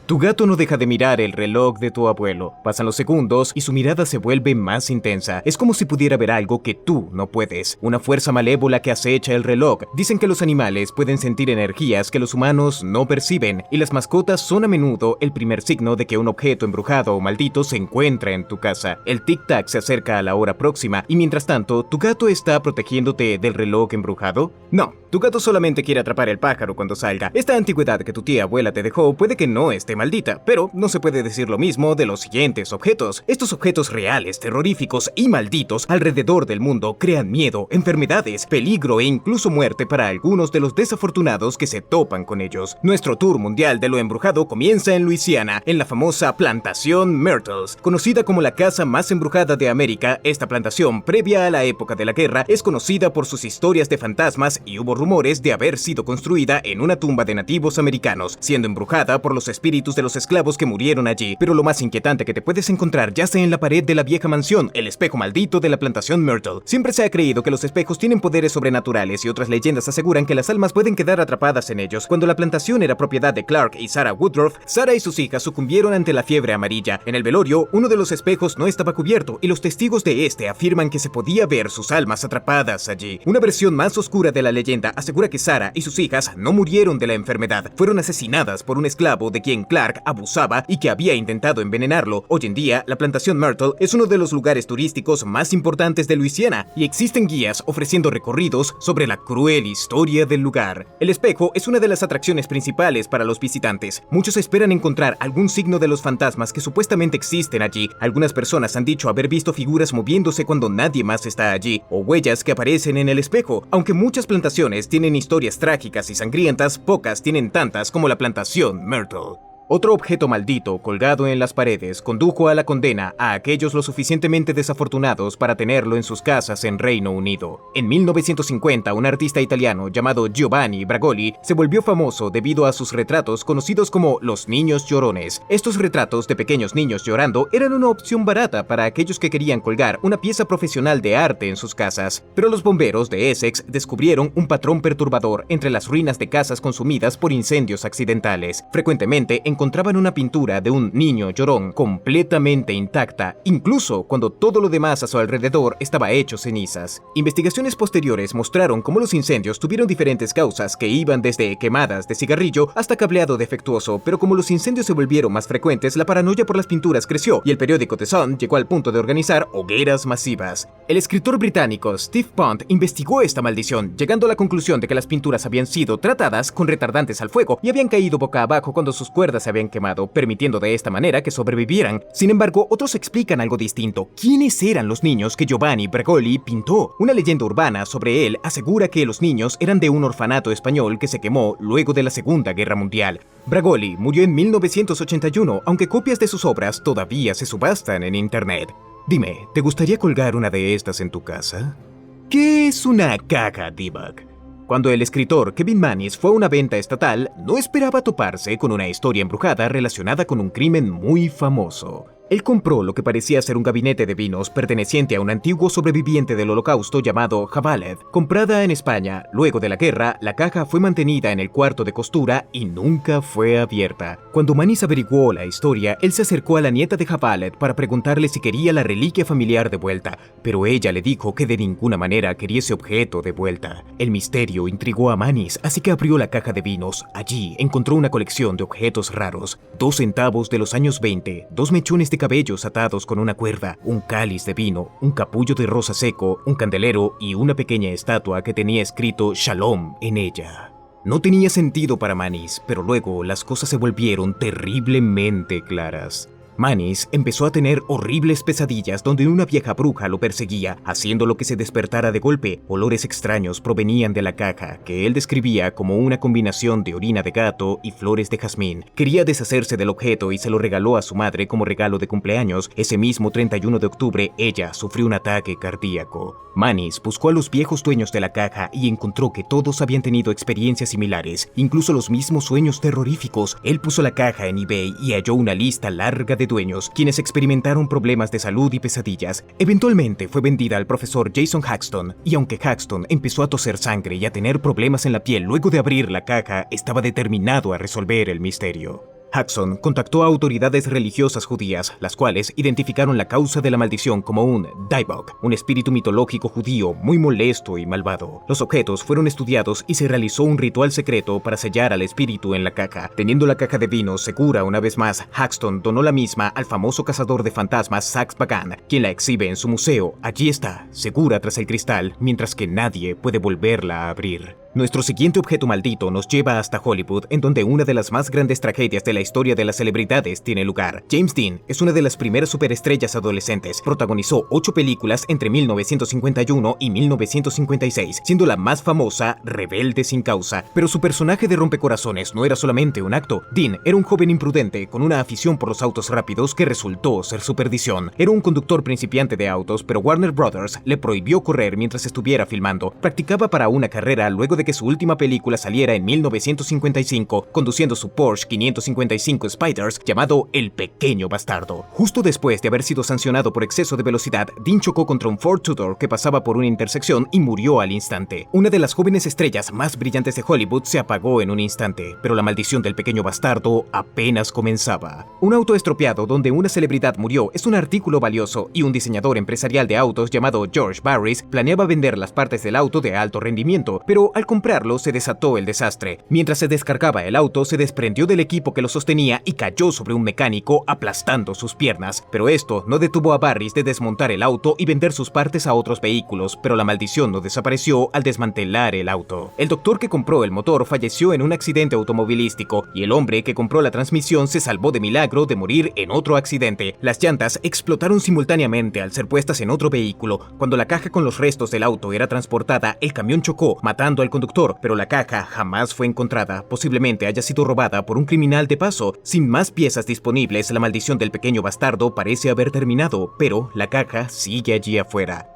Tu gato no deja de mirar el reloj de tu abuelo. Pasan los segundos y su mirada se vuelve más intensa. Es como si pudiera ver algo que tú no puedes. Una fuerza malévola que acecha el reloj. Dicen que los animales pueden sentir energías que los humanos no perciben, y las mascotas son a menudo el primer signo de que un objeto embrujado o maldito se encuentra en tu casa. El tic-tac se acerca a la hora próxima y mientras tanto, ¿tu gato está protegiéndote del reloj embrujado? No, tu gato solamente quiere atrapar el pájaro cuando salga. Esta antigüedad que tu tía abuela te dejó puede que no esté maldita, pero no se puede decir lo mismo de los siguientes objetos. Estos objetos reales, terroríficos y malditos alrededor del mundo crean miedo, enfermedades, peligro e incluso muerte para algunos de los desafortunados que se topan con ellos. Nuestro tour mundial de lo embrujado comienza en Luisiana, en la famosa plantación Myrtles. Conocida como la casa más embrujada de América, esta plantación, previa a la época de la guerra, es conocida por sus historias de fantasmas y hubo rumores de haber sido construida en una tumba de nativos americanos, siendo embrujada por los espíritus de los esclavos que murieron allí. Pero lo más inquietante que te puedes encontrar yace en la pared de la vieja mansión, el espejo maldito de la plantación Myrtle. Siempre se ha creído que los espejos tienen poderes sobrenaturales y otras leyendas aseguran que las almas pueden quedar atrapadas en ellos. Cuando la plantación era propiedad de Clark y Sarah Woodruff, Sarah y sus hijas sucumbieron ante la fiebre amarilla. En el velorio, uno de los espejos no estaba cubierto y los testigos de este afirman que se podía ver sus almas atrapadas allí. Una versión más oscura de la leyenda asegura que Sarah y sus hijas no murieron de la enfermedad, fueron asesinadas por un esclavo de quien Clark abusaba y que había intentado envenenarlo. Hoy en día, la plantación Myrtle es uno de los lugares turísticos más importantes de Luisiana y existen guías ofreciendo recorridos sobre la cruel historia del lugar. El espejo es una de las atracciones principales para los visitantes. Muchos esperan encontrar algún signo de los fantasmas que supuestamente existen allí. Algunas personas han dicho haber visto figuras moviéndose cuando nadie más está allí, o huellas que aparecen en el espejo. Aunque muchas plantaciones tienen historias trágicas y sangrientas, pocas tienen tantas como la plantación Myrtle. Otro objeto maldito colgado en las paredes condujo a la condena a aquellos lo suficientemente desafortunados para tenerlo en sus casas en Reino Unido. En 1950, un artista italiano llamado Giovanni Bragoli se volvió famoso debido a sus retratos conocidos como los niños llorones. Estos retratos de pequeños niños llorando eran una opción barata para aquellos que querían colgar una pieza profesional de arte en sus casas. Pero los bomberos de Essex descubrieron un patrón perturbador entre las ruinas de casas consumidas por incendios accidentales. Frecuentemente encontraban una pintura de un niño llorón completamente intacta, incluso cuando todo lo demás a su alrededor estaba hecho cenizas. Investigaciones posteriores mostraron cómo los incendios tuvieron diferentes causas que iban desde quemadas de cigarrillo hasta cableado defectuoso, pero como los incendios se volvieron más frecuentes, la paranoia por las pinturas creció y el periódico The Sun llegó al punto de organizar hogueras masivas. El escritor británico Steve Pond investigó esta maldición, llegando a la conclusión de que las pinturas habían sido tratadas con retardantes al fuego y habían caído boca abajo cuando sus cuerdas se habían quemado, permitiendo de esta manera que sobrevivieran. Sin embargo, otros explican algo distinto. ¿Quiénes eran los niños que Giovanni Bragoli pintó? Una leyenda urbana sobre él asegura que los niños eran de un orfanato español que se quemó luego de la Segunda Guerra Mundial. Bragoli murió en 1981, aunque copias de sus obras todavía se subastan en internet. Dime, ¿te gustaría colgar una de estas en tu casa? ¿Qué es una caja debug? Cuando el escritor Kevin Mannis fue a una venta estatal, no esperaba toparse con una historia embrujada relacionada con un crimen muy famoso. Él compró lo que parecía ser un gabinete de vinos perteneciente a un antiguo sobreviviente del Holocausto llamado Javaled. Comprada en España, luego de la guerra, la caja fue mantenida en el cuarto de costura y nunca fue abierta. Cuando Mannis averiguó la historia, él se acercó a la nieta de Javaled para preguntarle si quería la reliquia familiar de vuelta, pero ella le dijo que de ninguna manera quería ese objeto de vuelta. El misterio intrigó a Mannis, así que abrió la caja de vinos. Allí encontró una colección de objetos raros, 2 centavos de los años 20, 2 mechones de cabellos atados con una cuerda, un cáliz de vino, un capullo de rosa seco, un candelero y una pequeña estatua que tenía escrito Shalom en ella. No tenía sentido para Mannis, pero luego las cosas se volvieron terriblemente claras. Mannis empezó a tener horribles pesadillas donde una vieja bruja lo perseguía, haciéndolo que se despertara de golpe. Olores extraños provenían de la caja, que él describía como una combinación de orina de gato y flores de jazmín. Quería deshacerse del objeto y se lo regaló a su madre como regalo de cumpleaños. Ese mismo 31 de octubre, ella sufrió un ataque cardíaco. Mannis buscó a los viejos dueños de la caja y encontró que todos habían tenido experiencias similares, incluso los mismos sueños terroríficos. Él puso la caja en eBay y halló una lista larga de dueños, quienes experimentaron problemas de salud y pesadillas. Eventualmente fue vendida al profesor Jason Haxton, y aunque Haxton empezó a toser sangre y a tener problemas en la piel luego de abrir la caja, estaba determinado a resolver el misterio. Haxon contactó a autoridades religiosas judías, las cuales identificaron la causa de la maldición como un Daibok, un espíritu mitológico judío muy molesto y malvado. Los objetos fueron estudiados y se realizó un ritual secreto para sellar al espíritu en la caja. Teniendo la caja de vino segura una vez más, Haxton donó la misma al famoso cazador de fantasmas Sax Pagan, quien la exhibe en su museo. Allí está, segura tras el cristal, mientras que nadie puede volverla a abrir. Nuestro siguiente objeto maldito nos lleva hasta Hollywood, en donde una de las más grandes tragedias de la historia de las celebridades tiene lugar. James Dean es una de las primeras superestrellas adolescentes. Protagonizó 8 películas entre 1951 y 1956, siendo la más famosa Rebelde sin causa. Pero su personaje de rompecorazones no era solamente un acto. Dean era un joven imprudente con una afición por los autos rápidos que resultó ser su perdición. Era un conductor principiante de autos, pero Warner Brothers le prohibió correr mientras estuviera filmando. Practicaba para una carrera luego de que su última película saliera en 1955, conduciendo su Porsche 555 Spiders llamado El Pequeño Bastardo. Justo después de haber sido sancionado por exceso de velocidad, Dean chocó contra un Ford Tudor que pasaba por una intersección y murió al instante. Una de las jóvenes estrellas más brillantes de Hollywood se apagó en un instante, pero la maldición del Pequeño Bastardo apenas comenzaba. Un auto estropeado donde una celebridad murió es un artículo valioso, y un diseñador empresarial de autos llamado George Barris planeaba vender las partes del auto de alto rendimiento, pero al comprarlo se desató el desastre. Mientras se descargaba el auto, se desprendió del equipo que lo sostenía y cayó sobre un mecánico aplastando sus piernas. Pero esto no detuvo a Barris de desmontar el auto y vender sus partes a otros vehículos, pero la maldición no desapareció al desmantelar el auto. El doctor que compró el motor falleció en un accidente automovilístico y el hombre que compró la transmisión se salvó de milagro de morir en otro accidente. Las llantas explotaron simultáneamente al ser puestas en otro vehículo. Cuando la caja con los restos del auto era transportada, el camión chocó, matando al conductor, pero la caja jamás fue encontrada. Posiblemente haya sido robada por un criminal de paso. Sin más piezas disponibles, la maldición del Pequeño Bastardo parece haber terminado, pero la caja sigue allí afuera.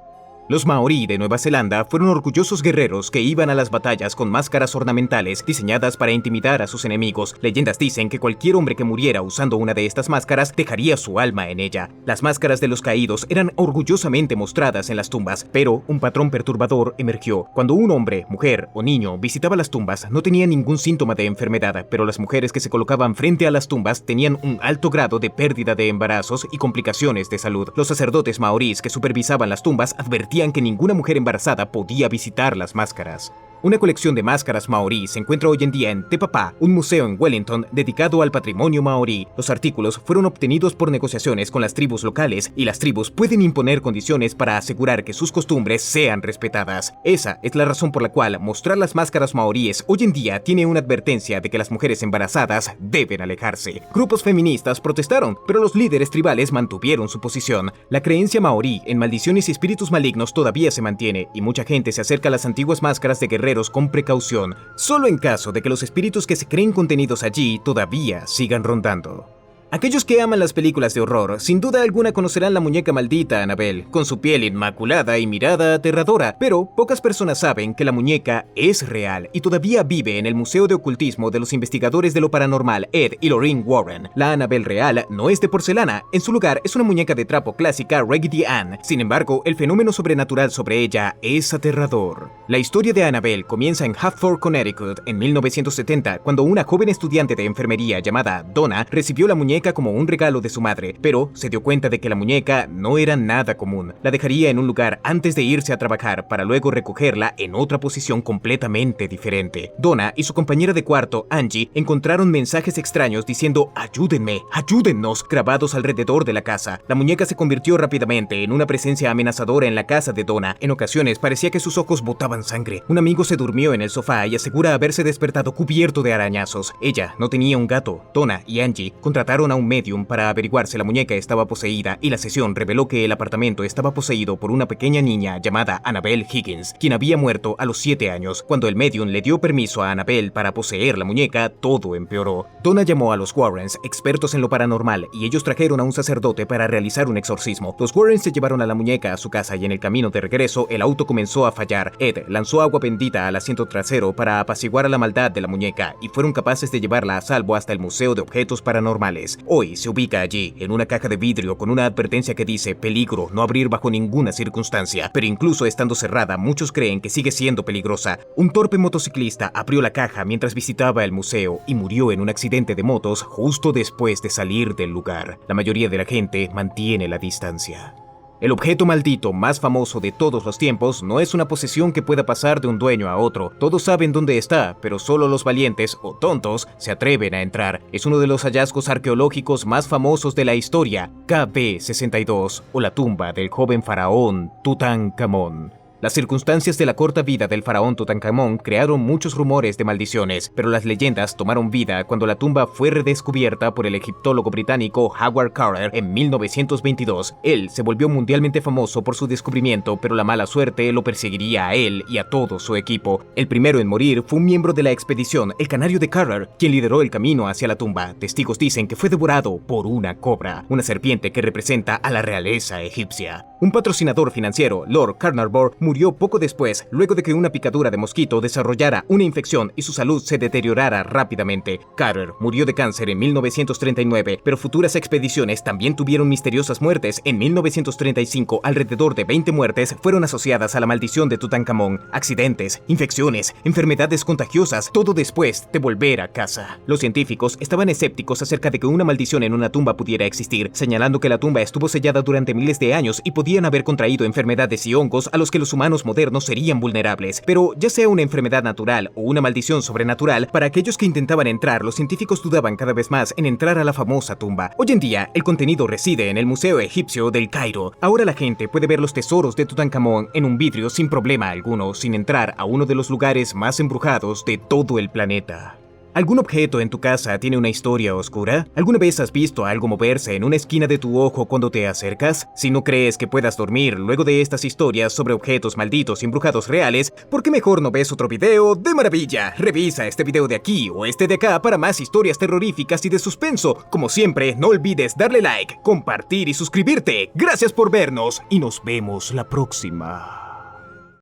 Los maorí de Nueva Zelanda fueron orgullosos guerreros que iban a las batallas con máscaras ornamentales diseñadas para intimidar a sus enemigos. Leyendas dicen que cualquier hombre que muriera usando una de estas máscaras dejaría su alma en ella. Las máscaras de los caídos eran orgullosamente mostradas en las tumbas, pero un patrón perturbador emergió. Cuando un hombre, mujer o niño visitaba las tumbas, no tenía ningún síntoma de enfermedad, pero las mujeres que se colocaban frente a las tumbas tenían un alto grado de pérdida de embarazos y complicaciones de salud. Los sacerdotes maorís que supervisaban las tumbas advertían que ninguna mujer embarazada podía visitar las máscaras. Una colección de máscaras maorí se encuentra hoy en día en Te Papa, un museo en Wellington dedicado al patrimonio maorí. Los artículos fueron obtenidos por negociaciones con las tribus locales, y las tribus pueden imponer condiciones para asegurar que sus costumbres sean respetadas. Esa es la razón por la cual mostrar las máscaras maoríes hoy en día tiene una advertencia de que las mujeres embarazadas deben alejarse. Grupos feministas protestaron, pero los líderes tribales mantuvieron su posición. La creencia maorí en maldiciones y espíritus malignos todavía se mantiene, y mucha gente se acerca a las antiguas máscaras de guerreros con precaución, solo en caso de que los espíritus que se creen contenidos allí todavía sigan rondando. Aquellos que aman las películas de horror, sin duda alguna conocerán la muñeca maldita Annabelle, con su piel inmaculada y mirada aterradora, pero pocas personas saben que la muñeca es real y todavía vive en el Museo de Ocultismo de los investigadores de lo paranormal Ed y Lorraine Warren. La Annabelle real no es de porcelana, en su lugar es una muñeca de trapo clásica Raggedy Ann. Sin embargo, el fenómeno sobrenatural sobre ella es aterrador. La historia de Annabelle comienza en Hartford, Connecticut, en 1970, cuando una joven estudiante de enfermería llamada Donna recibió la muñeca como un regalo de su madre, pero se dio cuenta de que la muñeca no era nada común. La dejaría en un lugar antes de irse a trabajar para luego recogerla en otra posición completamente diferente. Donna y su compañera de cuarto, Angie, encontraron mensajes extraños diciendo "ayúdenme, ayúdennos" grabados alrededor de la casa. La muñeca se convirtió rápidamente en una presencia amenazadora en la casa de Donna. En ocasiones parecía que sus ojos botaban sangre. Un amigo se durmió en el sofá y asegura haberse despertado cubierto de arañazos. Ella no tenía un gato. Donna y Angie contrataron a un medium para averiguar si la muñeca estaba poseída, y la sesión reveló que el apartamento estaba poseído por una pequeña niña llamada Annabelle Higgins, quien había muerto a los 7 años. Cuando el medium le dio permiso a Annabelle para poseer la muñeca, todo empeoró. Donna llamó a los Warrens, expertos en lo paranormal, y ellos trajeron a un sacerdote para realizar un exorcismo. Los Warrens se llevaron a la muñeca a su casa y en el camino de regreso el auto comenzó a fallar. Ed lanzó agua bendita al asiento trasero para apaciguar a la maldad de la muñeca y fueron capaces de llevarla a salvo hasta el Museo de Objetos Paranormales. miles. Hoy se ubica allí, en una caja de vidrio con una advertencia que dice peligro, no abrir bajo ninguna circunstancia. Pero incluso estando cerrada, muchos creen que sigue siendo peligrosa. Un torpe motociclista abrió la caja mientras visitaba el museo y murió en un accidente de motos justo después de salir del lugar. La mayoría de la gente mantiene la distancia. El objeto maldito más famoso de todos los tiempos no es una posesión que pueda pasar de un dueño a otro. Todos saben dónde está, pero solo los valientes o tontos se atreven a entrar. Es uno de los hallazgos arqueológicos más famosos de la historia, KB62, o la tumba del joven faraón Tutankamón. Las circunstancias de la corta vida del faraón Tutankamón crearon muchos rumores de maldiciones, pero las leyendas tomaron vida cuando la tumba fue redescubierta por el egiptólogo británico Howard Carter en 1922. Él se volvió mundialmente famoso por su descubrimiento, pero la mala suerte lo perseguiría a él y a todo su equipo. El primero en morir fue un miembro de la expedición, el canario de Carter, quien lideró el camino hacia la tumba. Testigos dicen que fue devorado por una cobra, una serpiente que representa a la realeza egipcia. Un patrocinador financiero, Lord Carnarvon, murió poco después, luego de que una picadura de mosquito desarrollara una infección y su salud se deteriorara rápidamente. Carter murió de cáncer en 1939, pero futuras expediciones también tuvieron misteriosas muertes. En 1935, alrededor de 20 muertes fueron asociadas a la maldición de Tutankamón. Accidentes, infecciones, enfermedades contagiosas, todo después de volver a casa. Los científicos estaban escépticos acerca de que una maldición en una tumba pudiera existir, señalando que la tumba estuvo sellada durante miles de años y podían haber contraído enfermedades y hongos a los que los humanos modernos serían vulnerables. Pero ya sea una enfermedad natural o una maldición sobrenatural, para aquellos que intentaban entrar, los científicos dudaban cada vez más en entrar a la famosa tumba. Hoy en día, el contenido reside en el Museo Egipcio del Cairo. Ahora la gente puede ver los tesoros de Tutankamón en un vidrio sin problema alguno, sin entrar a uno de los lugares más embrujados de todo el planeta. ¿Algún objeto en tu casa tiene una historia oscura? ¿Alguna vez has visto algo moverse en una esquina de tu ojo cuando te acercas? Si no crees que puedas dormir luego de estas historias sobre objetos malditos y embrujados reales, ¿por qué mejor no ves otro video de maravilla? Revisa este video de aquí o este de acá para más historias terroríficas y de suspenso. Como siempre, no olvides darle like, compartir y suscribirte. Gracias por vernos y nos vemos la próxima.